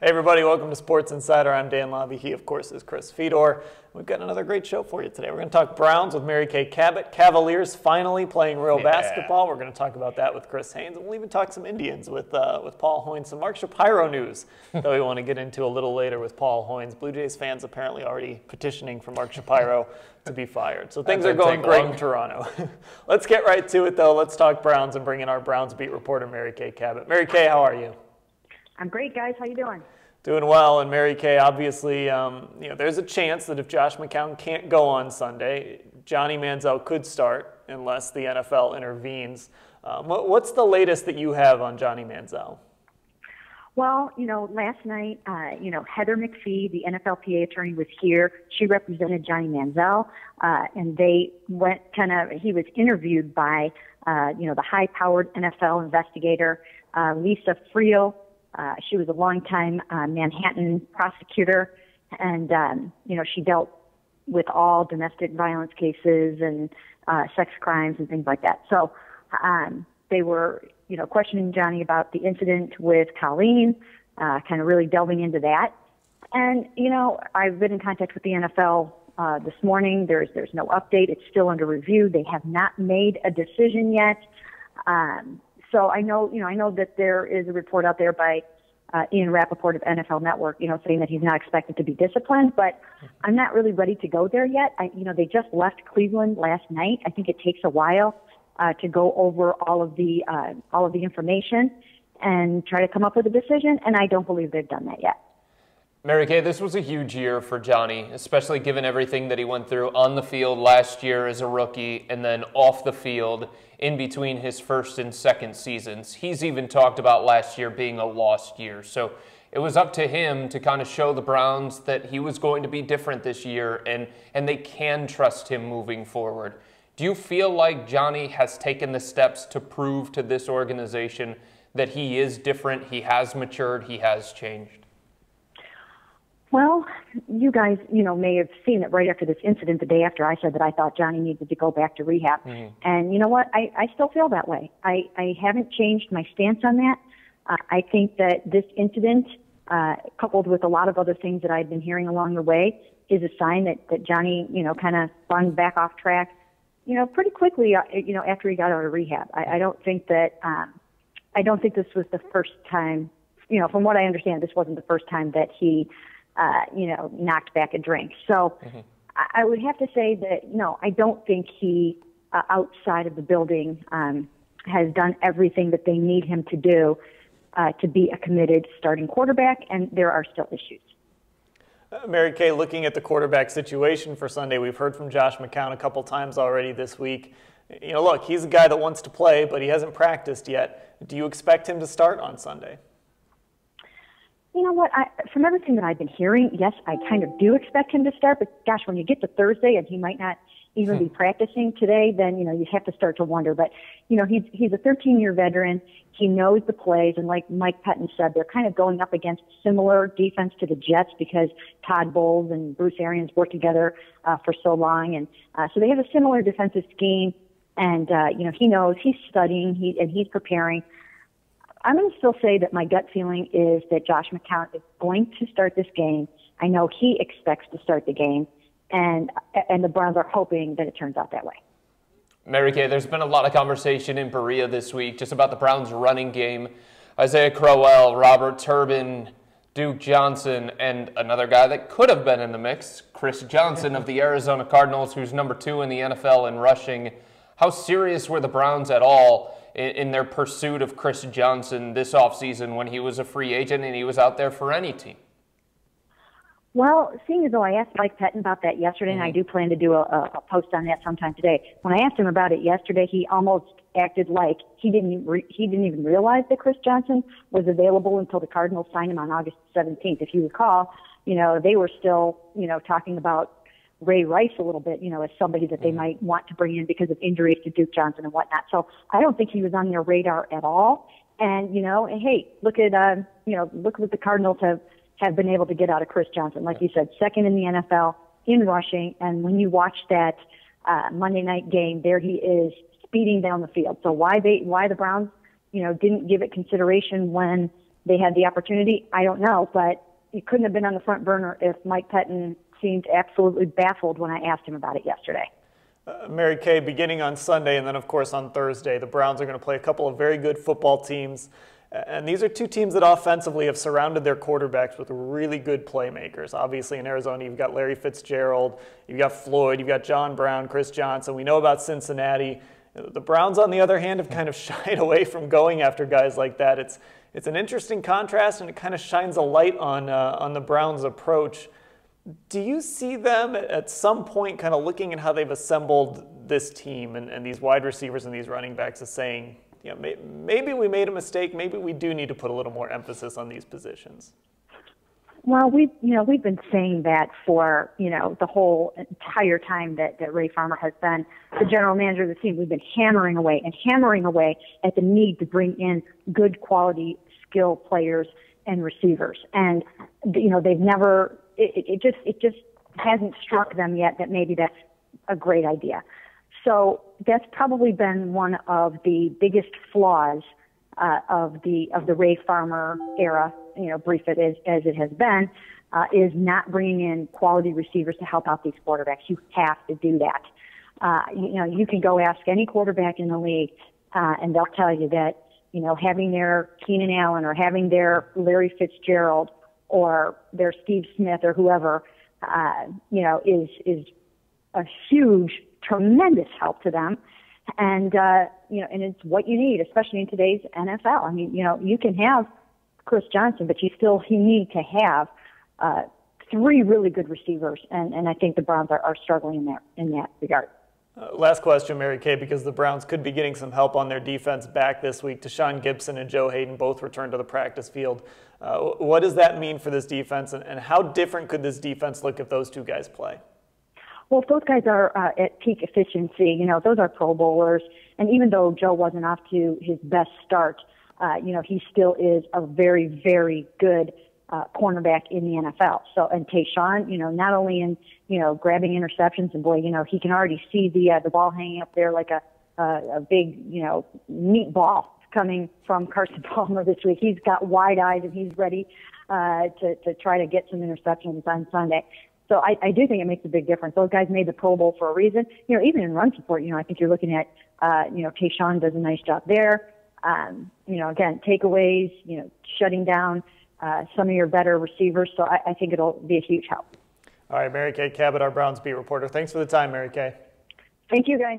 Hey everybody, welcome to Sports Insider. I'm Dan Labbe. He, of course, is Chris Fedor. We've got another great show for you today. We're going to talk Browns with Mary Kay Cabot. Cavaliers finally playing real basketball. We're going to talk about that with Chris Haynes. And we'll even talk some Indians with Paul Hoynes. Some Mark Shapiro news that we want to get into a little later with Paul Hoynes. Blue Jays fans apparently already petitioning for Mark Shapiro to be fired. So things are going great in Toronto. Let's get right to it, though. Let's talk Browns and bring in our Browns beat reporter, Mary Kay Cabot. Mary Kay, how are you? I'm great, guys. How you doing? Doing well, and Mary Kay, obviously, there's a chance that if Josh McCown can't go on Sunday, Johnny Manziel could start unless the NFL intervenes. What's the latest that you have on Johnny Manziel? Well, last night, Heather McPhee, the NFLPA attorney, was here. She represented Johnny Manziel, and they went he was interviewed by, the high-powered NFL investigator, Lisa Friel. She was a longtime Manhattan prosecutor, and she dealt with all domestic violence cases and sex crimes and things like that. So they were, questioning Johnny about the incident with Colleen, kind of really delving into that. And I've been in contact with the NFL this morning. There's no update. It's still under review. They have not made a decision yet. So I know that there is a report out there by Ian Rappaport of NFL Network, saying that he's not expected to be disciplined, but I'm not really ready to go there yet. They just left Cleveland last night. I think it takes a while to go over all of the information and try to come up with a decision, and I don't believe they've done that yet. Mary Kay, this was a huge year for Johnny, especially given everything that he went through on the field last year as a rookie and then off the field in between his first and second seasons. He's even talked about last year being a lost year. So it was up to him to kind of show the Browns that he was going to be different this year and they can trust him moving forward. Do you feel like Johnny has taken the steps to prove to this organization that he is different, he has matured, he has changed? Well, you guys, may have seen it right after this incident, the day after I said that I thought Johnny needed to go back to rehab. Mm-hmm. And you know what? I still feel that way. I haven't changed my stance on that. I think that this incident, coupled with a lot of other things that I've been hearing along the way, is a sign that Johnny, kind of spun back off track, pretty quickly, after he got out of rehab. I don't think this was the first time, from what I understand, this wasn't the first time that he knocked back a drink. So I would have to say that, no, I don't think he, outside of the building, has done everything that they need him to do to be a committed starting quarterback, and there are still issues. Mary Kay, looking at the quarterback situation for Sunday, we've heard from Josh McCown a couple times already this week. Look, he's a guy that wants to play, but he hasn't practiced yet. Do you expect him to start on Sunday? You know what? From everything that I've been hearing, yes, I kind of do expect him to start. But gosh, when you get to Thursday and he might not even be practicing today, then you have to start to wonder. But he's a 13-year veteran. He knows the plays, and like Mike Pettin said, they're kind of going up against similar defense to the Jets because Todd Bowles and Bruce Arians worked together for so long, and so they have a similar defensive scheme. And he knows he's studying, he's preparing. I'm going to still say that my gut feeling is that Josh McCown is going to start this game. I know he expects to start the game, and the Browns are hoping that it turns out that way. Mary Kay, there's been a lot of conversation in Berea this week just about the Browns' running game. Isaiah Crowell, Robert Turbin, Duke Johnson, and another guy that could have been in the mix, Chris Johnson of the Arizona Cardinals, who's number 2 in the NFL in rushing. How serious were the Browns at all in their pursuit of Chris Johnson this offseason when he was a free agent and he was out there for any team? Well, seeing as though I asked Mike Pettin about that yesterday, and I do plan to do a post on that sometime today. When I asked him about it yesterday, he almost acted like he didn't even realize that Chris Johnson was available until the Cardinals signed him on August 17th. If you recall, they were still, talking about Ray Rice a little bit, as somebody that they might want to bring in because of injuries to Duke Johnson and whatnot. So I don't think he was on their radar at all. And, hey, look what the Cardinals have been able to get out of Chris Johnson. Like you said, second in the NFL in rushing. And when you watch that Monday night game, there he is speeding down the field. So why the Browns, didn't give it consideration when they had the opportunity. I don't know, but it couldn't have been on the front burner if Mike Pettin seemed absolutely baffled when I asked him about it yesterday. Mary Kay, beginning on Sunday and then, of course, on Thursday, the Browns are going to play a couple of very good football teams. And these are two teams that offensively have surrounded their quarterbacks with really good playmakers. Obviously, in Arizona, you've got Larry Fitzgerald, you've got Floyd, you've got John Brown, Chris Johnson. We know about Cincinnati. The Browns, on the other hand, have kind of shied away from going after guys like that. It's an interesting contrast, and it kind of shines a light on the Browns' approach. Do you see them at some point kind of looking at how they've assembled this team and these wide receivers and these running backs as saying, you know, maybe we made a mistake, maybe we do need to put a little more emphasis on these positions? Well, we've been saying that for, the whole entire time that Ray Farmer has been the general manager of the team. We've been hammering away at the need to bring in good quality skill players and receivers. And, they've never, it just hasn't struck them yet that maybe that's a great idea. So that's probably been one of the biggest flaws of the Ray Farmer era, brief it as it has been, is not bringing in quality receivers to help out these quarterbacks. You have to do that. You can go ask any quarterback in the league, and they'll tell you that, having their Keenan Allen or having their Larry Fitzgerald or their Steve Smith or whoever, is a huge, tremendous help to them. And, and it's what you need, especially in today's NFL. I mean, you can have Chris Johnson, but you need to have three really good receivers. And I think the Browns are struggling in that regard. Last question, Mary Kay, because the Browns could be getting some help on their defense back this week. Deshaun Gibson and Joe Hayden both returned to the practice field. What does that mean for this defense, and how different could this defense look if those two guys play? Well, if those guys are at peak efficiency, those are Pro Bowlers. And even though Joe wasn't off to his best start, he still is a very, very good cornerback in the NFL. So, and Tayshaun, not only in, grabbing interceptions, and boy, he can already see the ball hanging up there like a big, meatball coming from Carson Palmer this week. He's got wide eyes and he's ready to try to get some interceptions on Sunday. So I do think it makes a big difference. Those guys made the Pro Bowl for a reason. Even in run support, I think you're looking at, Tayshaun does a nice job there. Again, takeaways, shutting down some of your better receivers. So I think it'll be a huge help. All right, Mary Kay Cabot, our Browns beat reporter. Thanks for the time, Mary Kay. Thank you, guys.